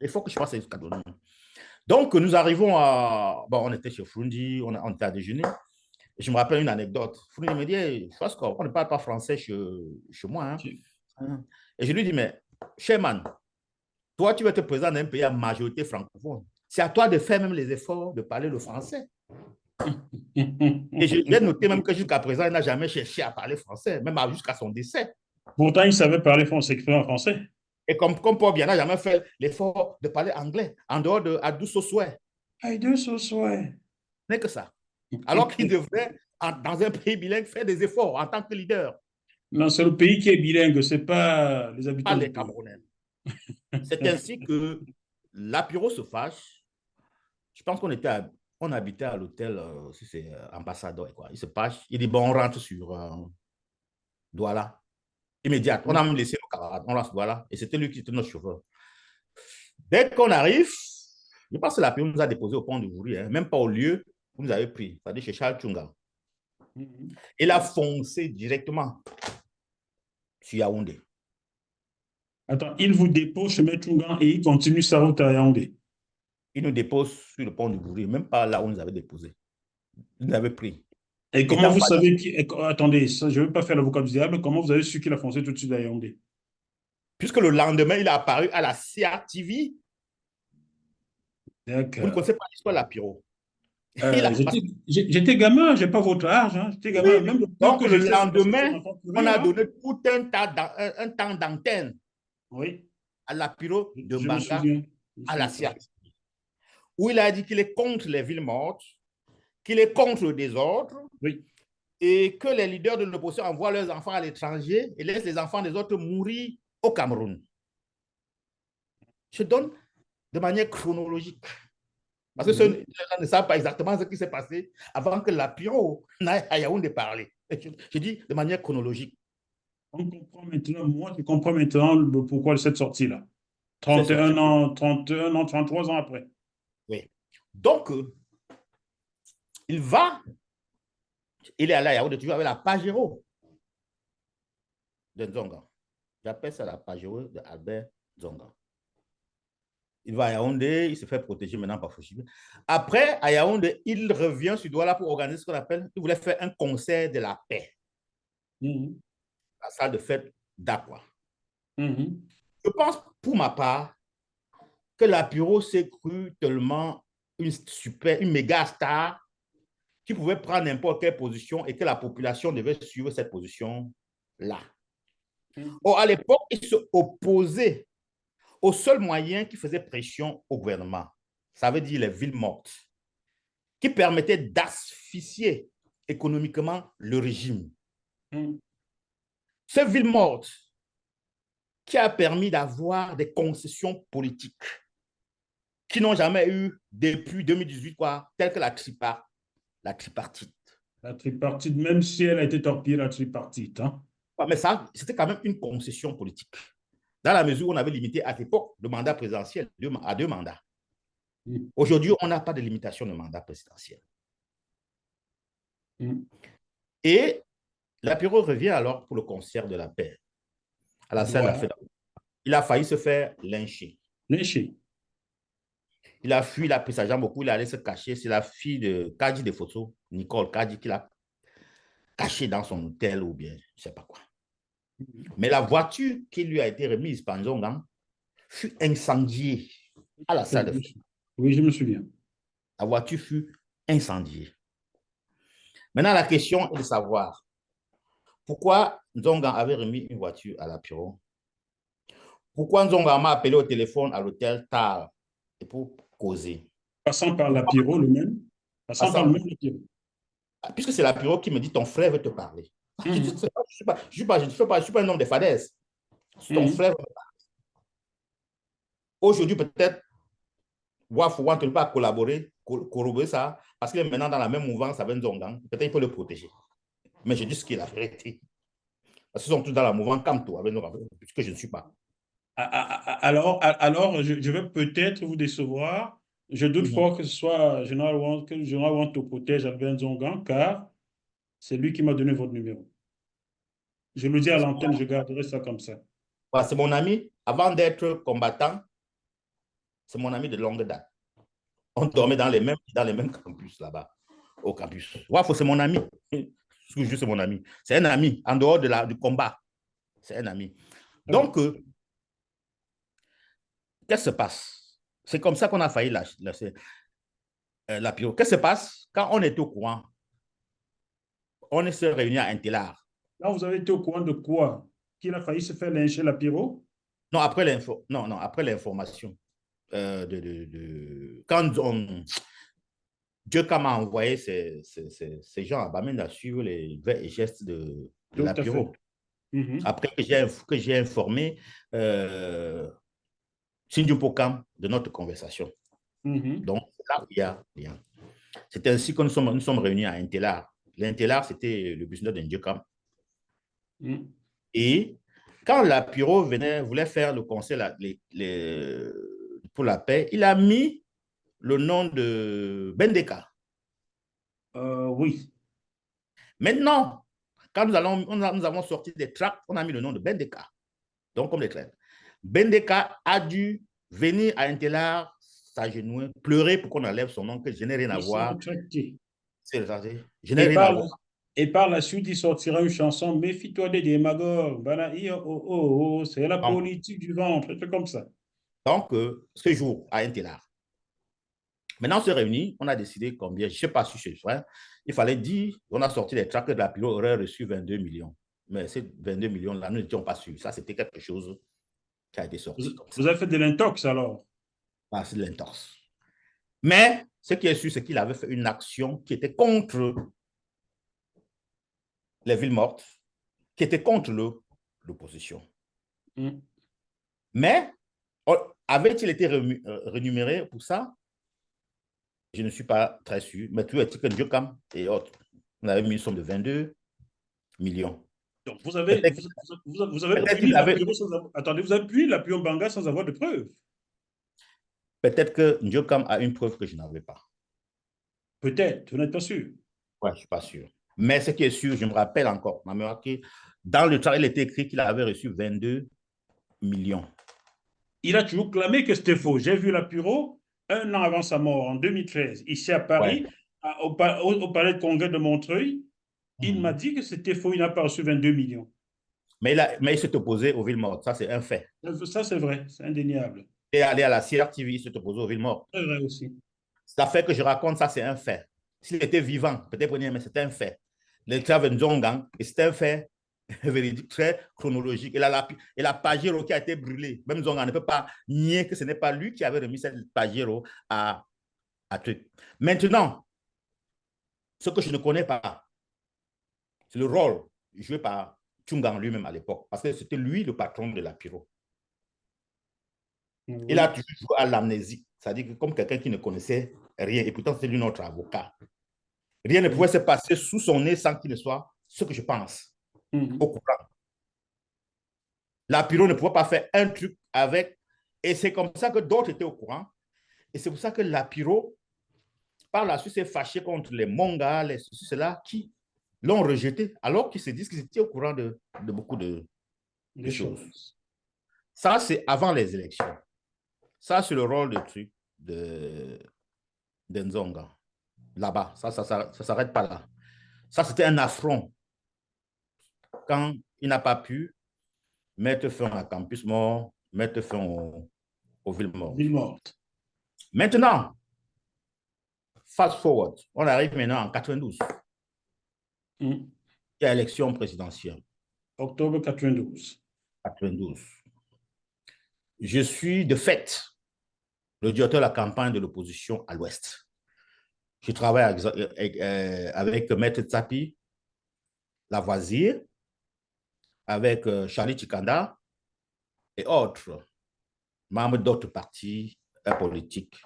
Il faut que je passe à 92. Donc, nous arrivons à. Bon, on était chez Frundi, on était à déjeuner. Et je me rappelle une anecdote. Frundi me dit hey, on ne parle pas français chez moi. Hein. Et je lui dis mais, Sherman, toi, tu vas te présenter dans un pays à majorité francophone. C'est à toi de faire même les efforts de parler le français. Et j'ai noté même que jusqu'à présent, il n'a jamais cherché à parler français, même jusqu'à son décès. Pourtant, il savait parler français, en français. Et comme Paul Biya n'a jamais fait l'effort de parler anglais, en dehors de Adou Sosoué, I do so swear. n'est que ça. Alors qu'il devrait, dans un pays bilingue, faire des efforts en tant que leader, Non, c'est le pays qui est bilingue, c'est pas les pas habitants du les pays. Camerounais. C'est ainsi que l'Apiro se fâche. Je pense on habitait à l'hôtel, si c'est ambassadeur, quoi. Il se fâche, il dit bon, on rentre sur Douala. Immédiat. On a même laissé nos camarades, on lance Douala. Et c'était lui qui était notre chauffeur. Dès qu'on arrive, je pense que l'Apiro nous a déposé au pont de Vouri, hein, même pas au lieu où nous avait pris, c'est-à-dire chez Charles Tchunga. Il a foncé directement sur Yaoundé. Attends, il vous dépose chez Metchungan et il continue sa route à Yaoundé. Il nous dépose sur le pont du Bourg, même pas là où nous avait déposé. Il nous avait pris. Et comment Étant vous fatigué, savez attendez, ça, je ne veux pas faire l'avocat du diable. Comment vous avez su qu'il a foncé tout de suite à Yaoundé? puisque le lendemain, il a apparu à la CRTV. Vous ne D'accord. connaissez pas l'histoire de la Pyro. Parce J'étais gamin, j'ai pas votre âge, hein. J'étais oui, gamin. Même le peu donc que le je sais, c'est parce que je suis un lendemain, enfant on curieux, a hein. donné tout un temps d'antenne Oui, à la Pyro de je me Mbanga, souviens. Je me à la souviens très bien. CRTV, où il a dit qu'il est contre les villes mortes, qu'il est contre le désordre, Oui. et que les leaders de l'opposition envoient leurs enfants à l'étranger et laissent les enfants des autres mourir au Cameroun. Je donne de manière chronologique. Parce que ceux ne savent pas exactement ce qui s'est passé avant que la Pyro n'aille à Yaoundé parler. Je dis de manière chronologique. On comprend maintenant, moi, je comprends maintenant pourquoi de cette sortie-là. C'est 31 sorti. ans, 31 ans, 33 ans après. Oui. Donc, il il est allé à Yaoundé toujours avec la Pajero de Nzonga. J'appelle ça la Pajero de Albert Nzonga. Il va à Yaoundé, il se fait protéger maintenant par Fouchibi. Après, à Yaoundé, il revient sur Douala pour organiser ce qu'on appelle, il voulait faire un concert de la paix, la salle de fête d'Aqua. Je pense, pour ma part, que la Pyro s'est cru tellement une méga star qui pouvait prendre n'importe quelle position et que la population devait suivre cette position-là. Or, à l'époque, il se opposait au seul moyen qui faisait pression au gouvernement. Ça veut dire les villes mortes, qui permettaient d'asphyxier économiquement le régime. cette ville morte qui a permis d'avoir des concessions politiques qui n'ont jamais eu depuis 2018, quoi, telles que la tripartite. La tripartite, même si elle a été torpillée, la tripartite. Hein? Mais ça, c'était quand même une concession politique, dans la mesure où on avait limité à l'époque le mandat présidentiel à 2 mandats. Mm. Aujourd'hui, on n'a pas de limitation de mandat présidentiel. Mm. Et Lapiro revient alors pour le concert de la paix à la salle Voilà. d'affaires. Il a failli se faire lyncher. Lynché. Il a fui, il a pris sa jambe au cou, il est allé se cacher. C'est la fille de Kadji des photos, Nicole Kadji, qui l'a caché dans son hôtel ou bien je ne sais pas quoi. Mais la voiture qui lui a été remise par Nzongan fut incendiée à la salle de fête. Oui, je me souviens. La voiture fut incendiée. Maintenant, la question est de savoir pourquoi Nzongan avait remis une voiture à Lapiro. Pourquoi Nzongan m'a appelé au téléphone à l'hôtel tard et pour causer. Passant par Lapiro lui-même. Passant par le même Lapiro. Puisque c'est Lapiro qui me dit ton frère veut te parler. Je ne suis pas un homme de fadaises. Ton frère veut te parler. Aujourd'hui, peut-être, Waf ne peut pas corroborer ça, parce qu'il est maintenant dans la même mouvance avec Nzongan. Peut-être qu'il peut le protéger. Mais je dis ce qui est la vérité. Parce qu'ils sont tous dans la mouvance comme toi, avec Nzongan, puisque je ne suis pas. Alors je vais peut-être vous décevoir. Je doute fort que ce soit que le général Wang te protège avec Nzongan, car c'est lui qui m'a donné votre numéro. Je le dis à l'antenne, je garderai ça comme ça. C'est mon ami. Avant d'être combattant, c'est mon ami de longue date. On dormait dans les mêmes campus là-bas, au campus. Wafo, c'est mon ami. C'est mon ami. C'est un ami, en dehors du combat. C'est un ami. Donc, qu'est-ce qui se passe? C'est comme ça qu'on a failli la Piro. Qu'est-ce qui se passe? Quand on est au courant, on se réunit à Intellar. Là, vous avez été au courant de quoi? Qu'il a failli se faire lyncher Lapiro? Non, après l'information. Quand Dieu m'a envoyé ces gens à Bamenda à suivre les gestes de Lapiro. Après que j'ai informé Sindhu Pokam de notre conversation. Donc, là, il y a rien. C'est ainsi que nous sommes réunis à Intellar. L'Intellar, c'était le business d'un Dieu-Cam. Et quand Lapiro voulait faire le conseil pour la paix, il a mis le nom de Bendeka. Oui. Maintenant, quand nous avons sorti des tracts, on a mis le nom de Bendeka. Donc, comme les tracts. Bendeka a dû venir à Intellar, s'agenouiller, pleurer pour qu'on enlève son nom, que je n'ai rien à voir. Je n'ai rien à voir. Et par la suite, il sortira une chanson, méfie-toi des démagogues. C'est la politique du ventre, un truc comme ça. Donc, ce jour, à Intellar. Maintenant, on s'est réunis, on a décidé combien, je ne sais pas si c'est vrai, il fallait dire, on a sorti les tracts de la Lapiro aurait reçu 22 millions. Mais ces 22 millions-là, nous n'étions pas sûrs. Ça, c'était quelque chose qui a été sorti. Vous avez fait de l'intox alors? Ah, c'est de l'intox. Mais ce qui est sûr, c'est qu'il avait fait une action qui était contre les villes mortes, qui était contre l'opposition. Mais avait-il été rémunéré pour ça? Je ne suis pas très sûr. Mais tout est que Diokam et autres, on avait mis une somme de 22 millions. Donc, vous avez puni Lapiro sans avoir... Attendez, vous avez puni Lapiro Mbanga sans avoir de preuves. Peut-être que Ndiokam a une preuve que je n'avais pas. Peut-être, vous n'êtes pas sûr. Oui, je ne suis pas sûr. Mais ce qui est sûr, je me rappelle encore, ma mémoire, que dans le travail, il était écrit qu'il avait reçu 22 millions. Il a toujours clamé que c'était faux. J'ai vu Lapiro 1 an avant sa mort, en 2013, ici à Paris, au palais de congrès de Montreuil. Il m'a dit que c'était faux, il n'a pas reçu 22 millions. Mais il s'est opposé aux villes mortes, ça c'est un fait. Ça c'est vrai, c'est indéniable. Et aller à la CRTV, il s'est opposé aux villes mortes. C'est vrai aussi. La fait que je raconte, ça c'est un fait. S'il était vivant, peut-être, mais c'est un fait. Le travail de Nzongan, c'est un fait véridique, très chronologique. Et la Pajero qui a été brûlée, même Nzongan ne peut pas nier que ce n'est pas lui qui avait remis cette Pajero à truc. Maintenant, ce que je ne connais pas, c'est le rôle joué par Tchungang lui-même à l'époque, parce que c'était lui le patron de la Piro. Il a Oui. toujours joué à l'amnésie, c'est-à-dire que comme quelqu'un qui ne connaissait rien, et pourtant c'est lui notre avocat. Rien ne pouvait se passer sous son nez sans qu'il ne soit ce que je pense au courant. La Piro ne pouvait pas faire un truc avec, et c'est comme ça que d'autres étaient au courant. Et c'est pour ça que la Piro, par la suite, s'est fâché contre les Mongas, les ceci, cela, qui l'ont rejeté, alors qu'ils se disent qu'ils étaient au courant de beaucoup de Des choses. choses. Ça, c'est avant les élections. Ça, c'est le rôle de truc de Nzonga. Là-bas, ça s'arrête pas là. Ça, c'était un affront quand il n'a pas pu mettre fin à Campus Mort, mettre fin aux villes mortes. Ville morte. Maintenant, fast forward, on arrive maintenant en 92. Il y a élection présidentielle. Octobre 92. 92. Je suis de fait le directeur de la campagne de l'opposition à l'Ouest. Je travaille avec Maître Tsapi, Lavoisier, avec Charlie Chikanda et autres membres d'autres partis politiques.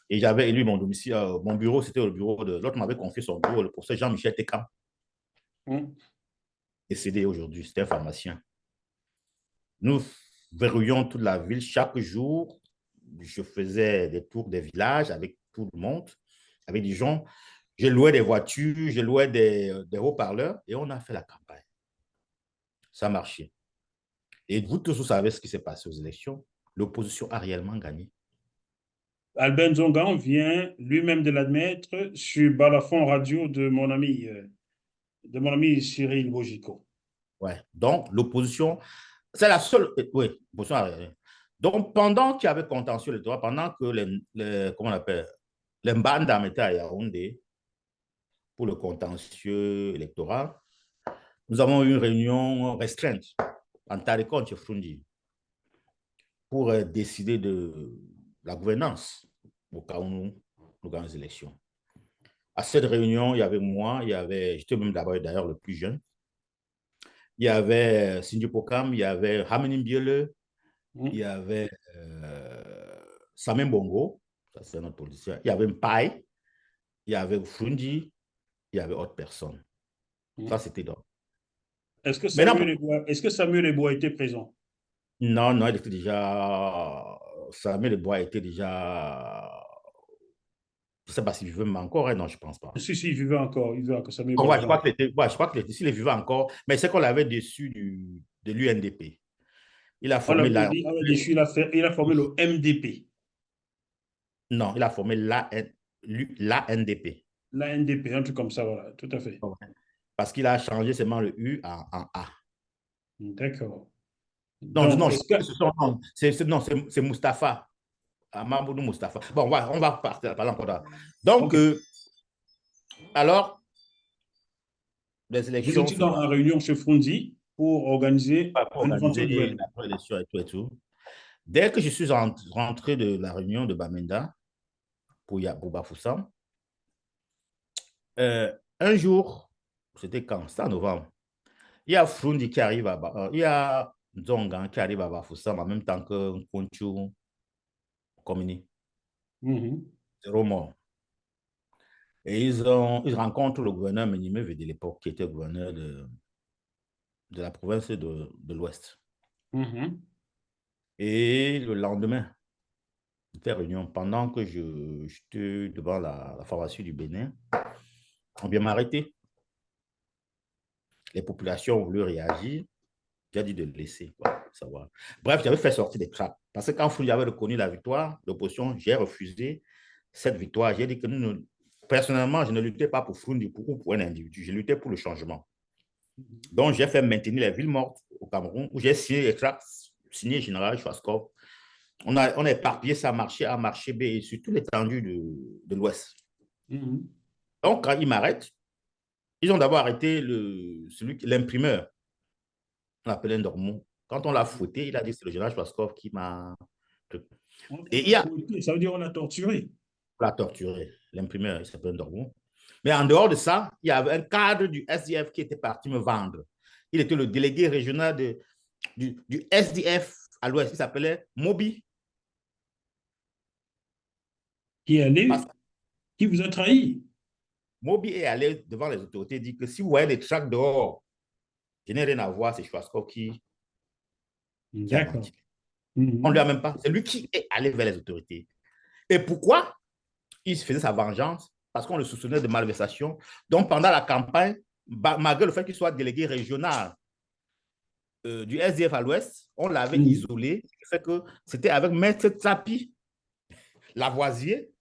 Et j'avais élu mon domicile, mon bureau, c'était le bureau de l'autre m'avait confié son bureau, le professeur Jean-Michel Tekam, décédé aujourd'hui, c'était un pharmacien. Nous verrouillions toute la ville chaque jour. Je faisais des tours des villages avec tout le monde, avec des gens. Je louais des voitures, je louais des haut-parleurs et on a fait la campagne. Ça marchait. Et vous tous, vous savez ce qui s'est passé aux élections. L'opposition a réellement gagné. Albert Nzonga vient lui-même de l'admettre sur Balafon Radio de mon ami Cyril Bojiko. Ouais. Donc, l'opposition, c'est la seule. Oui, l'opposition a gagné. Donc, pendant qu'il y avait contentieux électoral, pendant que comment on appelle, les Mbandam étaient à Yaoundé pour le contentieux électoral, nous avons eu une réunion restreinte en Tarikon, chez Frundi, pour décider de la gouvernance au cas où nous gagnons les élections. À cette réunion, il y avait moi, j'étais même d'abord d'ailleurs le plus jeune, il y avait Sindhu Pokam, il y avait Hamenim Biele, il y avait Samen Bongo, ça c'est notre politicien, il y avait Mpai, il y avait Frundi, il y avait autre personne. Ça, c'était donc. Est-ce que Maintenant, Samuel Eboa était présent? non, non, il était déjà. Samuel Bois était déjà. Je ne sais pas s'il vivait encore, hein, non, je ne pense pas. Si, il vivait encore. Il vivait encore. Samuel Oh, Eboa ouais, vivait encore. je crois qu'il était, s'il vivait encore, mais c'est qu'on l'avait déçu de l'UNDP. Il a formé la. On l'a déçu, il a formé le MDP. Non, il a formé l'ANDP. La NDP, un truc comme ça, voilà, tout à fait. Parce qu'il a changé seulement le U en A. D'accord. Non, Donc, non, est-ce que... c'est Mustapha. Mamoudou Mustapha. Bon, on va partir par là. Donc, Okay. Alors, les Vous élections étiez se dans une réunion chez Frundi pour organiser pour un organiser éventuel gouvernement. la élection et tout. Dès que je suis rentré de la réunion de Bamenda pour Bafoussam, un jour, c'était quand? C'était en novembre, il y a Frundi qui arrive il y a Nzonga qui arrive à Bafoussam en même temps que Nkonchu Komini. Zéro mort. Et ils rencontrent le gouverneur Menimeve de l'époque, qui était gouverneur de la province de l'Ouest. Et le lendemain, c'était réunion, pendant que j'étais devant la pharmacie du Bénin, on vient m'arrêter. Les populations ont voulu réagir. J'ai dit de le laisser, savoir. Bref, j'avais fait sortir des trappes. Parce que quand Fouli avait reconnu la victoire, l'opposition, j'ai refusé cette victoire. J'ai dit que personnellement, je ne luttais pas pour Frundi ou pour un individu. Je luttais pour le changement. Donc, j'ai fait maintenir les villes mortes au Cameroun, où j'ai signé les tracts, signé Général Schwarzkopf. On a éparpillé ça à marché B et sur toute l'étendue de l'Ouest. Donc, quand ils m'arrêtent, ils ont d'abord arrêté l'imprimeur. On l'appelait Ndormou. Quand on l'a fouetté, il a dit que c'est le général Schwarzkopf qui m'a. Et il y a. Ça veut dire qu'on l'a torturé. On l'a torturé. L'imprimeur, il s'appelle Ndormou. Mais en dehors de ça, il y avait un cadre du SDF qui était parti me vendre. Il était le délégué régional du SDF à l'Ouest. Il s'appelait Moby. Qui est Parce allé, que qui vous a trahi? Moby est allé devant les autorités et dit que si vous voyez des tracts dehors, je n'ai rien à voir, c'est Schwarzkopf qui a D'accord. menti. On ne lui a même pas. C'est lui qui est allé vers les autorités. Et pourquoi il faisait sa vengeance? Parce qu'on le soupçonnait de malversation. Donc, pendant la campagne, malgré le fait qu'il soit délégué régional du SDF à l'Ouest, on l'avait isolé. Ce qui fait que c'était avec Maître Tsapi Lavoisier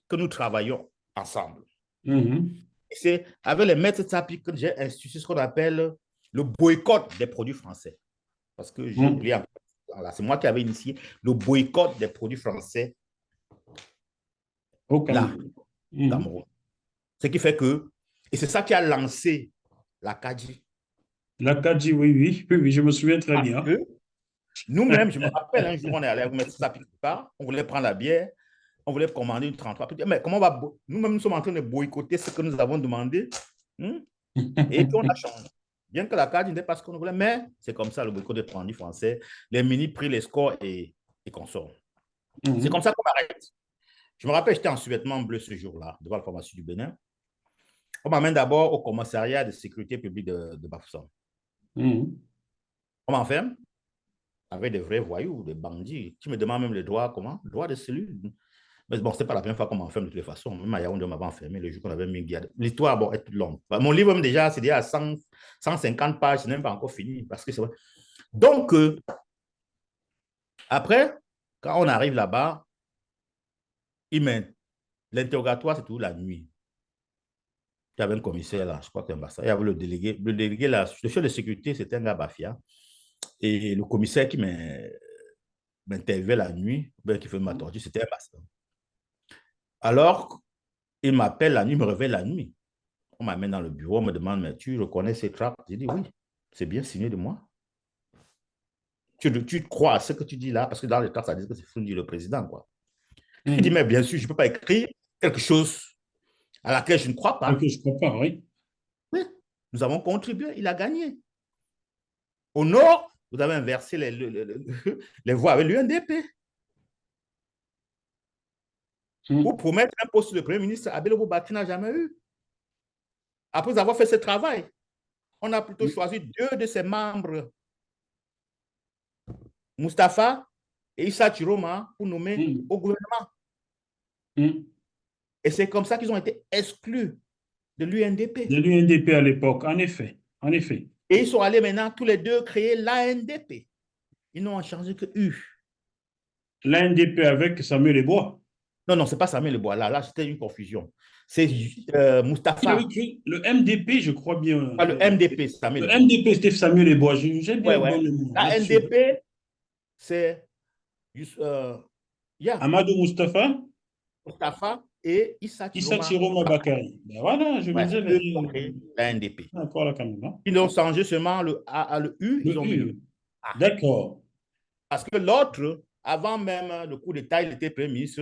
que nous travaillons ensemble. Et c'est avec les Maîtres Tsapi que j'ai institué ce qu'on appelle le boycott des produits français. Parce que j'ai oublié, c'est moi qui avais initié le boycott des produits français Au là, Cameroun. au Cameroun. Ce qui fait que, et c'est ça qui a lancé la CADI. La Kadji, oui, oui, oui, oui, je me souviens très Parce bien. que nous-mêmes, je me rappelle, un jour, on est allé avec Maître Tsapi quelque part, on voulait prendre la bière, on voulait commander une 33. Mais comment on va. Nous-mêmes, nous sommes en train de boycotter ce que nous avons demandé. Et puis on a changé. Bien que la carte n'était pas ce qu'on voulait, mais c'est comme ça le boycott des produits français. Les mini prix, les scores et consorts. C'est comme ça qu'on m'arrête. Je me rappelle, j'étais en sous-vêtements bleus ce jour-là, devant la pharmacie du Bénin. On m'amène d'abord au commissariat de sécurité publique de Bafoussam. On m'enferme avec des vrais voyous, des bandits, qui me demandent même le droit, comment? Le droit de cellule. Mais bon, c'est pas la première fois qu'on m'enferme de toute façon. Même à Yaoundé, on m'avait enfermé le jour qu'on avait mis une garde. L'histoire, bon, est toute longue. Mon livre, même déjà, c'est déjà à 150 pages, je n'ai même pas encore fini. Parce que c'est vrai. Donc, après, quand on arrive là-bas, l'interrogatoire, c'est toujours la nuit. Il y avait un commissaire là, je crois qu'il y avait il y avait le délégué. Le délégué là, le chef de sécurité, c'était un gars Bafia. Et le commissaire qui m'interviewait la nuit, qui fait ma torture, c'était un Bassa. Alors, il m'appelle la nuit, il me réveille la nuit. On m'amène dans le bureau, on me demande, mais tu reconnais ces tracts? J'ai dit oui, c'est bien signé de moi. Tu crois à ce que tu dis là, parce que dans les tracts, ça dit que c'est Fundi le président, quoi. Il dit, mais bien sûr, je ne peux pas écrire quelque chose à laquelle je ne crois pas. Que je crois pas, oui. Oui, nous avons contribué, il a gagné. Au nord, vous avez inversé les voix avec l'UNDP. Pour promettre un poste de Premier ministre, Abel Boubaki n'a jamais eu. Après avoir fait ce travail, on a plutôt choisi deux de ses membres, Mustapha et Issa Chiroma, pour nommer au gouvernement. Et c'est comme ça qu'ils ont été exclus de l'UNDP. De l'UNDP à l'époque, en effet. En effet. Et ils sont allés maintenant tous les deux créer l'ANDP. Ils n'ont changé que U. L'ANDP avec Samuel Ebois. Non, non, ce n'est pas Samuel Ebois. Là, c'était une confusion. C'est Mustapha. Le MDP, je crois bien. Ah, le MDP, Samuel Le Ebois. MDP, c'était Samuel Ebois. J'ai bien Ouais. le nom. La NDP, c'est Amadou Mustafa et Issa Issa Chiroma Chiroma Bakari. Bakari. Ben voilà, je me Ouais, disais, c'est eux qui ont créé la NDP. encore la caméra. Ils ont changé seulement le A à le U, Le ils ont mis le U. A. D'accord. Parce que l'autre, avant même le coup d'État, il était Premier ministre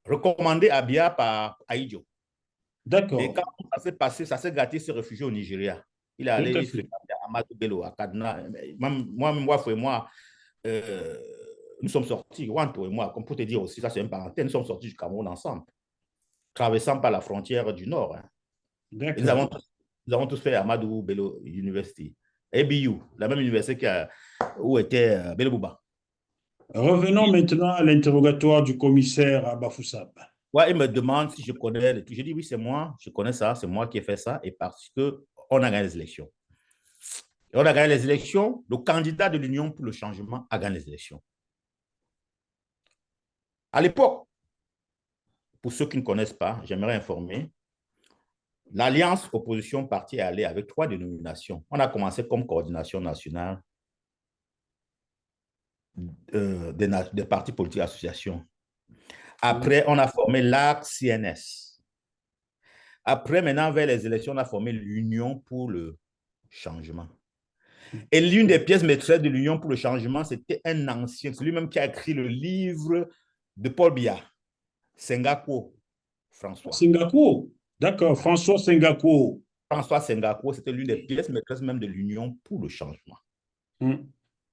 recommandé à Biya par Aïdjo. Et quand D'accord. ça s'est passé, ça s'est gâté, se réfugier au Nigeria. Il est Tout allé à se fait. à Amadou Bello, à Kaduna. Moi et moi, nous sommes sortis, Wanto et moi, comme pour te dire aussi, ça c'est un parenthèse, nous sommes sortis du Cameroun ensemble, traversant par la frontière du Nord. Hein. Et D'accord. nous avons tous fait Amadou Bello University. ABU, la même université où était Bello Bouba. Revenons maintenant à l'interrogatoire du commissaire à Bafoussam. Ouais, il me demande si je connais le tout. Je dis oui, c'est moi, je connais ça, c'est moi qui ai fait ça, et parce qu'on a gagné les élections. Et on a gagné les élections, le candidat de l'Union pour le changement a gagné les élections. À l'époque, pour ceux qui ne connaissent pas, j'aimerais informer, l'Alliance opposition parti est allée avec 3 dénominations. On a commencé comme coordination nationale des partis politiques associations. Après, on a formé l'ARC-CNS. Après, maintenant, vers les élections, on a formé l'Union pour le changement. Et l'une des pièces maîtresses de l'Union pour le changement, c'était un ancien, c'est lui-même qui a écrit le livre de Paul Biya, Senghako François. Singapour. D'accord, François Singapour. François Senghako, c'était l'une des pièces maîtresses même de l'Union pour le changement.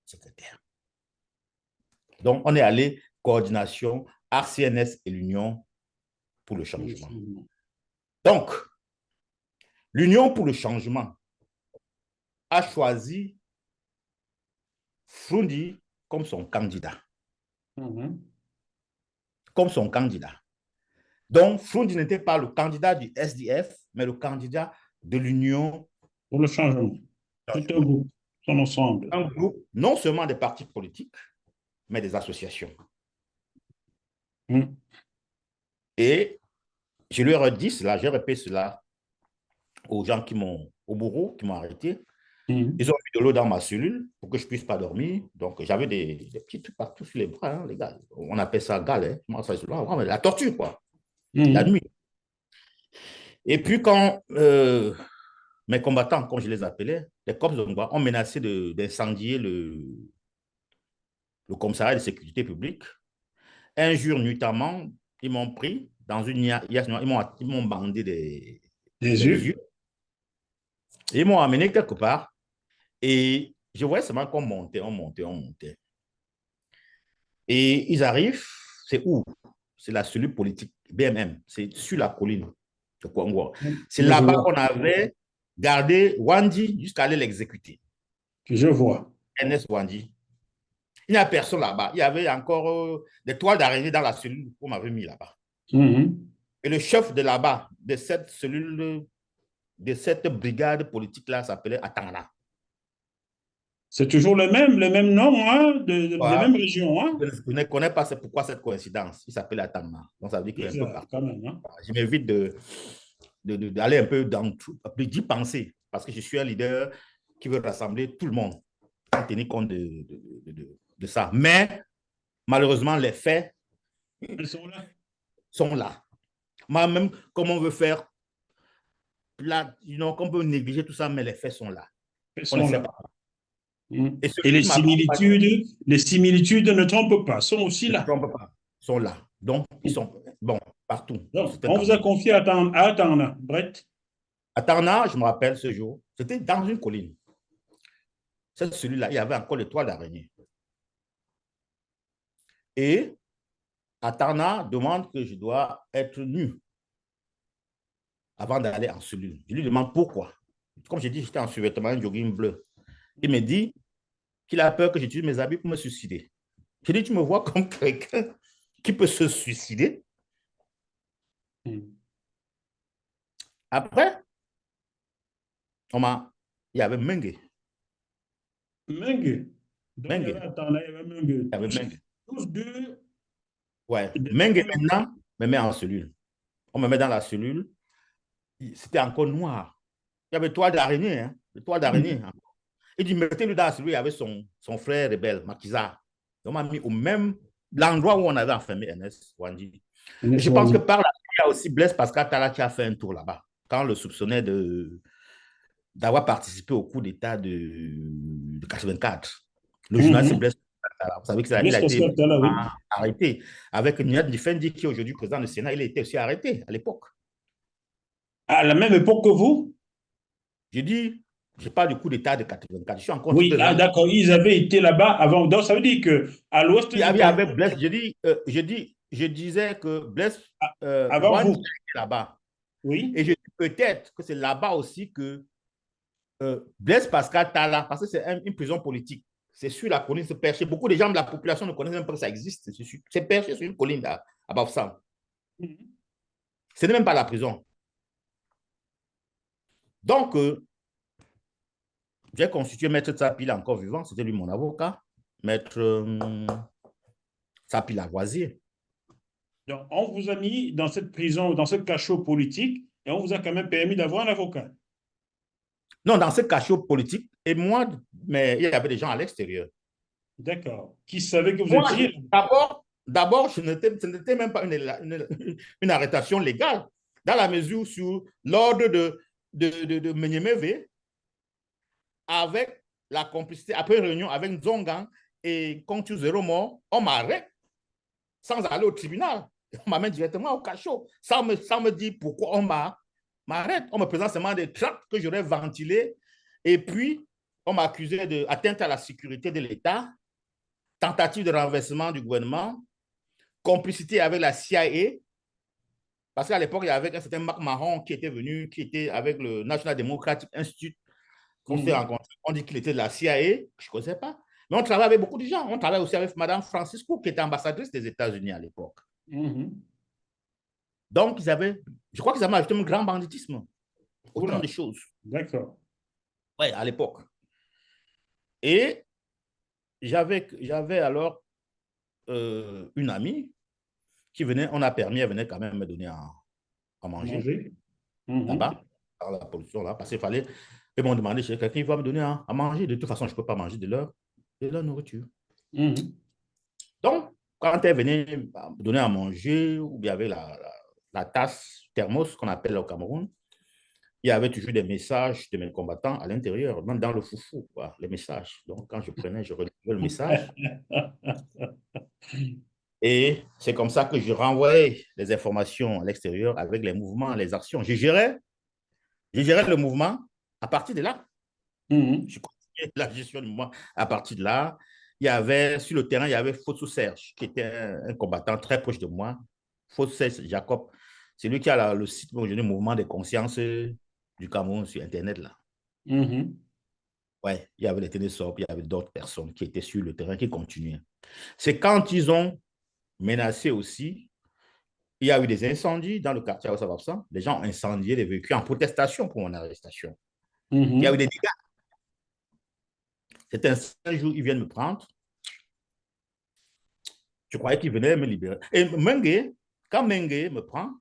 Secrétaire. Donc, on est allé coordination, RCNS et l'Union pour le changement. Donc, l'Union pour le changement a choisi Frundi comme son candidat. Comme son candidat. Donc, Frundi n'était pas le candidat du SDF, mais le candidat de l'Union pour le changement. Tout un groupe, son ensemble. Un groupe, non seulement des partis politiques, mais des associations. Et je lui ai redit cela, j'ai répété cela aux gens qui m'ont, au bourreau, qui m'ont arrêté. Ils ont mis de l'eau dans ma cellule pour que je ne puisse pas dormir. Donc, j'avais des petits trucs partout sur les bras, hein, les gars. On appelle ça gale, hein. La torture, quoi. La nuit. Et puis, quand mes combattants, comme je les appelais, les corps ont menacé d'incendier le commissariat de sécurité publique. Un jour, nuitamment, ils m'ont pris dans une ils m'ont bandé des yeux. Ils m'ont amené quelque part et je voyais seulement qu'on montait, on montait, on montait. Et ils arrivent, c'est où? C'est la cellule politique BMM, c'est sur la colline de Kouangouar. C'est là-bas qu'on avait gardé Wandi jusqu'à aller l'exécuter. Je vois. Ernest Wandi. Il n'y a personne là-bas. Il y avait encore des toiles d'araignée dans la cellule qu'on m'avait mis là-bas. Et le chef de là-bas, de cette cellule, de cette brigade politique-là, s'appelait Atangana. C'est toujours le même nom, hein, de même région. Hein? Je ne connais pas pourquoi cette coïncidence. Il s'appelle Atangana. Donc, ça veut dire qu'il est un peu partout. Quand même, hein? Je m'évite d'aller un peu dans tout, d'y penser, parce que je suis un leader qui veut rassembler tout le monde, en tenir compte de ça. Mais, malheureusement, les faits sont là. Même comme on veut faire, qu'on peut négliger tout ça, mais les faits sont là. On ne sait pas. Et les similitudes ne trompent pas, sont aussi là. Ne trompent pas, sont là. Donc, ils sont partout. Donc, on vous a confié à Atangana, Brett? À Tarna, je me rappelle ce jour, c'était dans une colline. Celui-là, il y avait encore les toiles d'araignée. Et Atana demande que je dois être nu avant d'aller en cellule. Je lui demande pourquoi. Comme j'ai dit, j'étais en survêtement, un jogging bleu. Il me dit qu'il a peur que j'utilise mes habits pour me suicider. Je lui dis, tu me vois comme quelqu'un qui peut se suicider? Après, il y avait Mengue. Mengue. Mengue. Il y avait Mengue. Tous deux. Ouais. Mengue maintenant me met en cellule. On me met dans la cellule. C'était encore noir. Il y avait toile d'araignée, hein, des toiles d'araignée. Il dit, mettez-le dans celui avec son frère rebelle, Makiza. On m'a mis au même l'endroit où on avait enfermé Ernest Wandi. Je pense que par là, il y a aussi Blaise Pascal Talla qui a fait un tour là-bas, quand on le soupçonnait d'avoir participé au coup d'État de 84. Le journaliste Blaise Pascal Talla, vous savez qu'il a été arrêté. Avec Niad Nifendi, qui est aujourd'hui président du Sénat, il a été aussi arrêté à l'époque. À la même époque que vous? Je dis, je parle du coup d'État de 84. Je suis encore d'accord, ils avaient été là-bas avant. Donc, ça veut dire qu'à l'ouest du Cameroun. Avec Blaise, je disais que Blaise avant vous était là-bas. Oui. Et je dis peut-être que c'est là-bas aussi que Blaise Pascal Talla, parce que c'est une prison politique, c'est sur la colline, c'est perché. Beaucoup de gens de la population ne connaissent même pas que ça existe. C'est perché sur une colline à Bafoussam. Ce n'est même pas la prison. Donc, j'ai constitué Maître Tsapi, encore vivant, c'était lui mon avocat, Maître Tsapi Lavoisier. Donc, on vous a mis dans cette prison, dans ce cachot politique, et on vous a quand même permis d'avoir un avocat. Non, dans ce cachot politique, et moi, mais il y avait des gens à l'extérieur. D'accord. Qui savaient que vous étiez... D'abord, ce n'était même pas une arrestation légale, dans la mesure sur l'ordre de Menyemeve, avec la complicité, après une réunion avec Nzongan et Kontu Zero Mort, on m'arrête sans aller au tribunal. On m'amène directement au cachot, sans me dire pourquoi on m'a m'arrête. On me présente seulement des tracts que j'aurais ventilés. Et puis, on m'a accusé d'atteinte à la sécurité de l'État, tentative de renversement du gouvernement, complicité avec la CIA. Parce qu'à l'époque, il y avait un certain Marc Mahon qui était venu, qui était avec le National Democratic Institute, qu'on s'est rencontré. On dit qu'il était de la CIA, je ne connaissais pas. Mais on travaille avec beaucoup de gens. On travaille aussi avec Mme Francisco, qui était ambassadrice des États-Unis à l'époque. Donc, je crois qu'ils avaient ajouté un grand banditisme. Autant de choses. D'accord. Oui, à l'époque. Et j'avais alors une amie qui venait, on a permis, elle venait quand même me donner à manger. Là-bas, dans la pollution, là, parce qu'il fallait. Ils m'ont demandé chez quelqu'un, il va me donner à manger. De toute façon, je ne peux pas manger de leur nourriture. Donc, quand elle venait me donner à manger, ou il y avait la tasse thermos qu'on appelle au Cameroun, il y avait toujours des messages de mes combattants à l'intérieur, même dans le foufou, quoi, les messages. Donc, quand je prenais, je relevais le message. Et c'est comme ça que je renvoyais les informations à l'extérieur avec les mouvements, les actions. Je gérais le mouvement à partir de là. Je continuais la gestion du mouvement à partir de là. Sur le terrain, il y avait Fossou Serge, qui était un combattant très proche de moi. Fossou Serge Jacob, c'est lui qui a le site aujourd'hui, Mouvement des consciences du Cameroun sur Internet, là. Ouais, il y avait les Ténésop, il y avait d'autres personnes qui étaient sur le terrain, qui continuaient. C'est quand ils ont menacé aussi, il y a eu des incendies dans le quartier Oussababsan. Les gens ont incendié les véhicules en protestation pour mon arrestation. Il y a eu des dégâts. C'est un jour, ils viennent me prendre. Je croyais qu'ils venaient me libérer. Et Mengue, quand Mengue me prend,